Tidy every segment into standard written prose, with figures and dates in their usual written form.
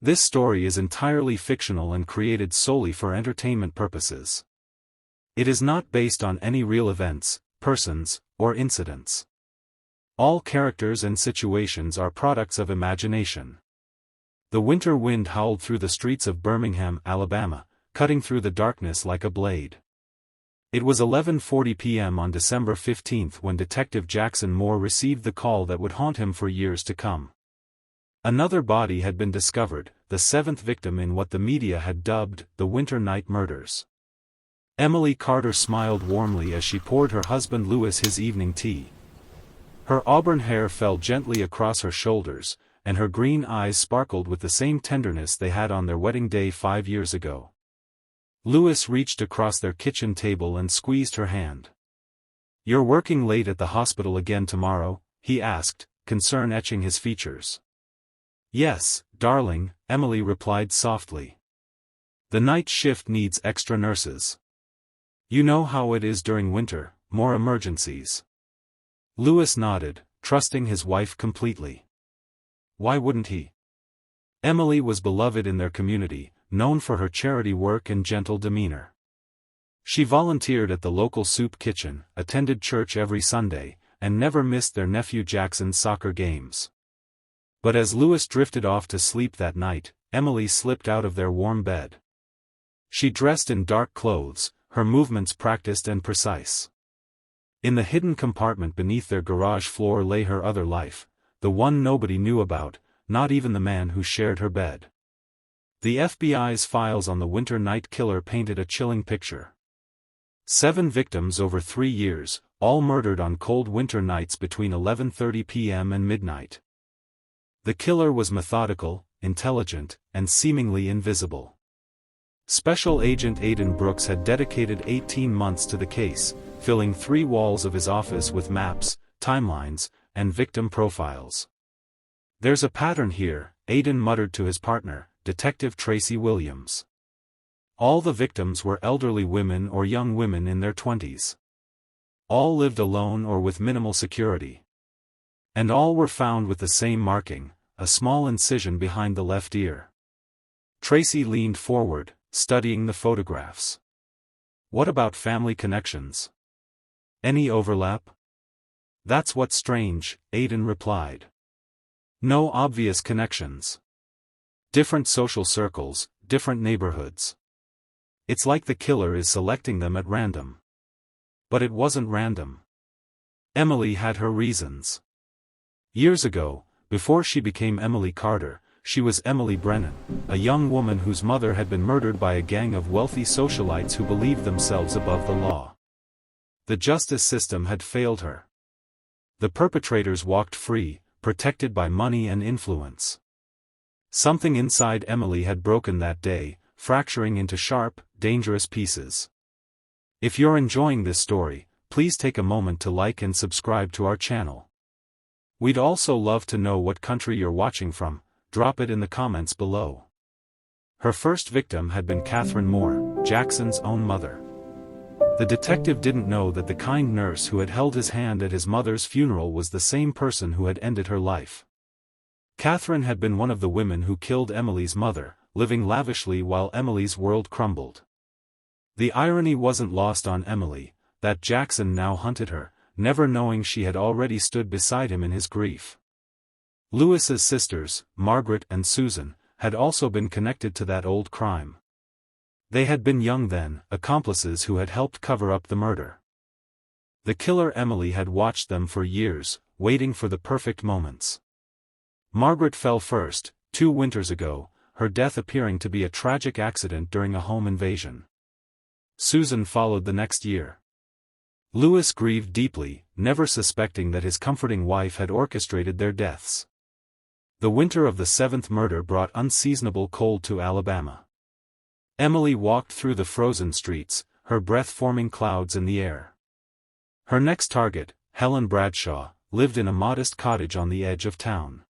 This story is entirely fictional and created solely for entertainment purposes. It is not based on any real events, persons, or incidents. All characters and situations are products of imagination. The winter wind howled through the streets of Birmingham, Alabama, cutting through the darkness like a blade. It was 11:40 p.m. on December 15 when Detective Jackson Moore received the call that would haunt him for years to come. Another body had been discovered, the seventh victim in what the media had dubbed the Winter Night Murders. Emily Carter smiled warmly as she poured her husband Louis his evening tea. Her auburn hair fell gently across her shoulders, and her green eyes sparkled with the same tenderness they had on their wedding day 5 years ago. Louis reached across their kitchen table and squeezed her hand. "You're working late at the hospital again tomorrow?" he asked, concern etching his features. "Yes, darling," Emily replied softly. "The night shift needs extra nurses. You know how it is during winter, more emergencies." Louis nodded, trusting his wife completely. Why wouldn't he? Emily was beloved in their community, known for her charity work and gentle demeanor. She volunteered at the local soup kitchen, attended church every Sunday, and never missed their nephew Jackson's soccer games. But as Louis drifted off to sleep that night, Emily slipped out of their warm bed. She dressed in dark clothes, her movements practiced and precise. In the hidden compartment beneath their garage floor lay her other life, the one nobody knew about, not even the man who shared her bed. The FBI's files on the Winter Night Killer painted a chilling picture. 7 victims over 3 years, all murdered on cold winter nights between 11:30 p.m. and midnight. The killer was methodical, intelligent, and seemingly invisible. Special Agent Aiden Brooks had dedicated 18 months to the case, filling 3 walls of his office with maps, timelines, and victim profiles. "There's a pattern here," Aiden muttered to his partner, Detective Tracy Williams. All the victims were elderly women or young women in their 20s. All lived alone or with minimal security. And all were found with the same marking, a small incision behind the left ear. Tracy leaned forward, studying the photographs. "What about family connections? Any overlap?" "That's what's strange," Aiden replied. "No obvious connections. Different social circles, different neighborhoods. It's like the killer is selecting them at random." But it wasn't random. Emily had her reasons. Years ago, before she became Emily Carter, she was Emily Brennan, a young woman whose mother had been murdered by a gang of wealthy socialites who believed themselves above the law. The justice system had failed her. The perpetrators walked free, protected by money and influence. Something inside Emily had broken that day, fracturing into sharp, dangerous pieces. If you're enjoying this story, please take a moment to like and subscribe to our channel. We'd also love to know what country you're watching from. Drop it in the comments below. Her first victim had been Catherine Moore, Jackson's own mother. The detective didn't know that the kind nurse who had held his hand at his mother's funeral was the same person who had ended her life. Catherine had been one of the women who killed Emily's mother, living lavishly while Emily's world crumbled. The irony wasn't lost on Emily, that Jackson now hunted her, never knowing she had already stood beside him in his grief. Louis's sisters, Margaret and Susan, had also been connected to that old crime. They had been young then, accomplices who had helped cover up the murder. The killer Emily had watched them for years, waiting for the perfect moments. Margaret fell first, 2 winters ago, her death appearing to be a tragic accident during a home invasion. Susan followed the next year. Louis grieved deeply, never suspecting that his comforting wife had orchestrated their deaths. The winter of the 7th murder brought unseasonable cold to Alabama. Emily walked through the frozen streets, her breath forming clouds in the air. Her next target, Helen Bradshaw, lived in a modest cottage on the edge of town.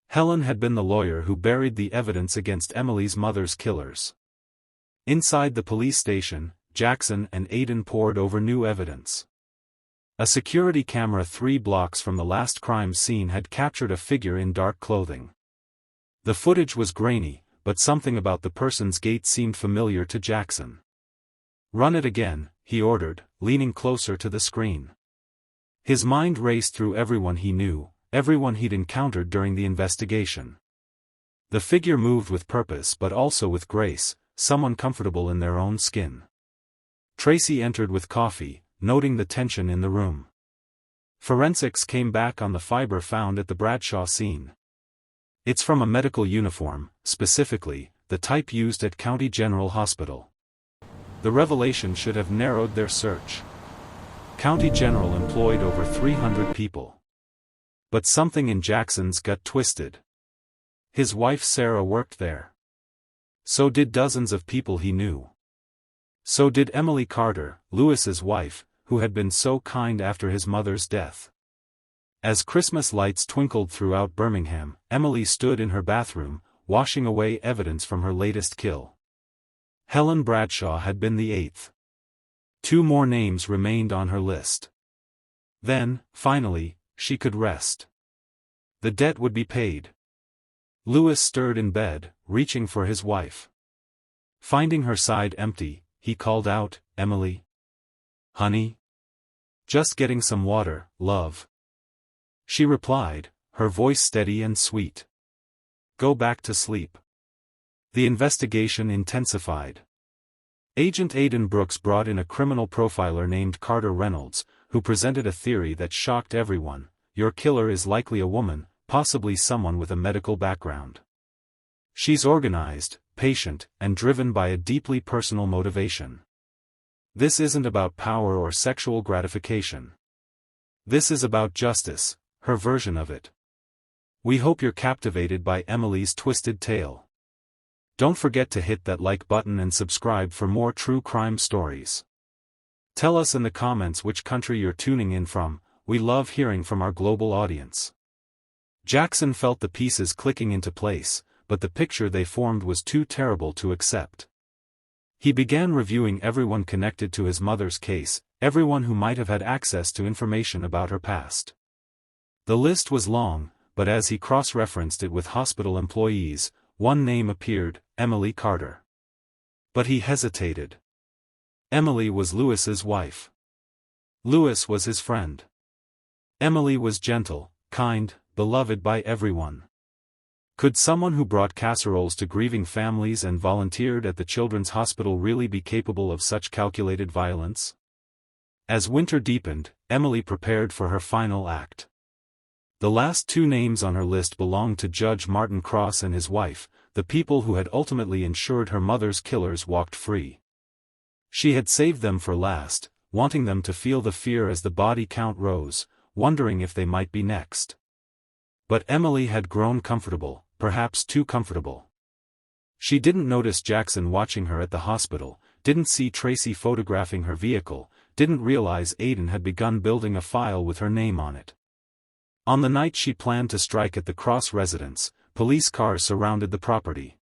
Helen had been the lawyer who buried the evidence against Emily's mother's killers. Inside the police station, Jackson and Aiden pored over new evidence. A security camera 3 blocks from the last crime scene had captured a figure in dark clothing. The footage was grainy, but something about the person's gait seemed familiar to Jackson. "Run it again," he ordered, leaning closer to the screen. His mind raced through everyone he knew, everyone he'd encountered during the investigation. The figure moved with purpose but also with grace, someone comfortable in their own skin. Tracy entered with coffee, noting the tension in the room. Forensics came back on the fiber found at the Bradshaw scene. It's from a medical uniform, specifically, the type used at County General Hospital. The revelation should have narrowed their search. County General employed over 300 people. But something in Jackson's gut twisted. His wife Sarah worked there. So did dozens of people he knew. So did Emily Carter, Lewis's wife, who had been so kind after his mother's death. As Christmas lights twinkled throughout Birmingham, Emily stood in her bathroom, washing away evidence from her latest kill. Helen Bradshaw had been the 8th. 2 more names remained on her list. Then, finally, she could rest. The debt would be paid. Lewis stirred in bed, reaching for his wife. Finding her side empty, he called out, "Emily? Honey? Just getting some water, love." She replied, her voice steady and sweet. "Go back to sleep." The investigation intensified. Agent Aiden Brooks brought in a criminal profiler named Carter Reynolds, who presented a theory that shocked everyone: your killer is likely a woman, possibly someone with a medical background. She's organized, patient, and driven by a deeply personal motivation. This isn't about power or sexual gratification. This is about justice, her version of it. We hope you're captivated by Emily's twisted tale. Don't forget to hit that like button and subscribe for more true crime stories. Tell us in the comments which country you're tuning in from. We love hearing from our global audience. Jackson felt the pieces clicking into place, but the picture they formed was too terrible to accept. He began reviewing everyone connected to his mother's case, everyone who might have had access to information about her past. The list was long, but as he cross-referenced it with hospital employees, one name appeared: Emily Carter. But he hesitated. Emily was Lewis's wife. Lewis was his friend. Emily was gentle, kind, beloved by everyone. Could someone who brought casseroles to grieving families and volunteered at the children's hospital really be capable of such calculated violence? As winter deepened, Emily prepared for her final act. The last 2 names on her list belonged to Judge Martin Cross and his wife, the people who had ultimately ensured her mother's killers walked free. She had saved them for last, wanting them to feel the fear as the body count rose, wondering if they might be next. But Emily had grown comfortable, perhaps too comfortable. She didn't notice Jackson watching her at the hospital, didn't see Tracy photographing her vehicle, didn't realize Aiden had begun building a file with her name on it. On the night she planned to strike at the Cross residence, police cars surrounded the property.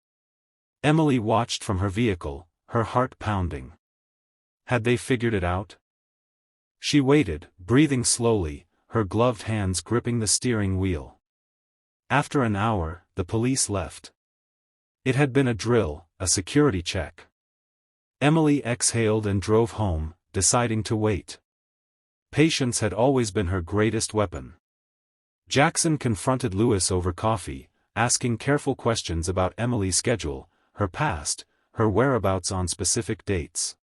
Emily watched from her vehicle, her heart pounding. Had they figured it out? She waited, breathing slowly, her gloved hands gripping the steering wheel. After an hour, the police left. It had been a drill, a security check. Emily exhaled and drove home, deciding to wait. Patience had always been her greatest weapon. Jackson confronted Lewis over coffee, asking careful questions about Emily's schedule, her past, her whereabouts on specific dates.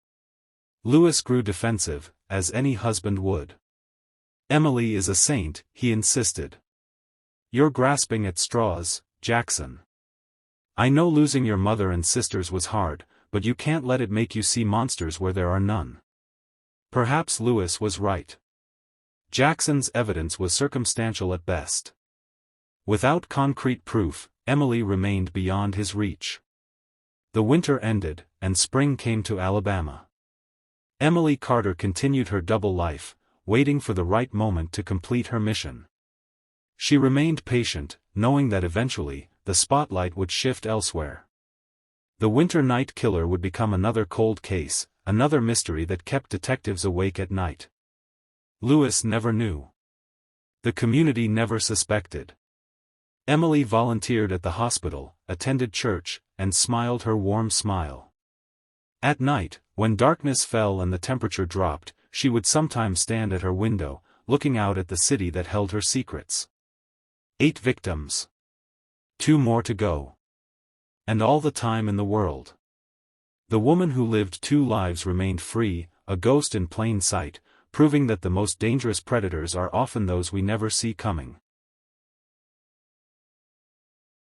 Lewis grew defensive, as any husband would. "Emily is a saint," he insisted. "You're grasping at straws, Jackson. I know losing your mother and sisters was hard, but you can't let it make you see monsters where there are none." Perhaps Lewis was right. Jackson's evidence was circumstantial at best. Without concrete proof, Emily remained beyond his reach. The winter ended, and spring came to Alabama. Emily Carter continued her double life, waiting for the right moment to complete her mission. She remained patient, knowing that eventually, the spotlight would shift elsewhere. The winter night killer would become another cold case, another mystery that kept detectives awake at night. Lewis never knew. The community never suspected. Emily volunteered at the hospital, attended church, and smiled her warm smile. At night, when darkness fell and the temperature dropped, she would sometimes stand at her window, looking out at the city that held her secrets. 8 victims. 2 more to go. And all the time in the world. The woman who lived 2 lives remained free, a ghost in plain sight, proving that the most dangerous predators are often those we never see coming.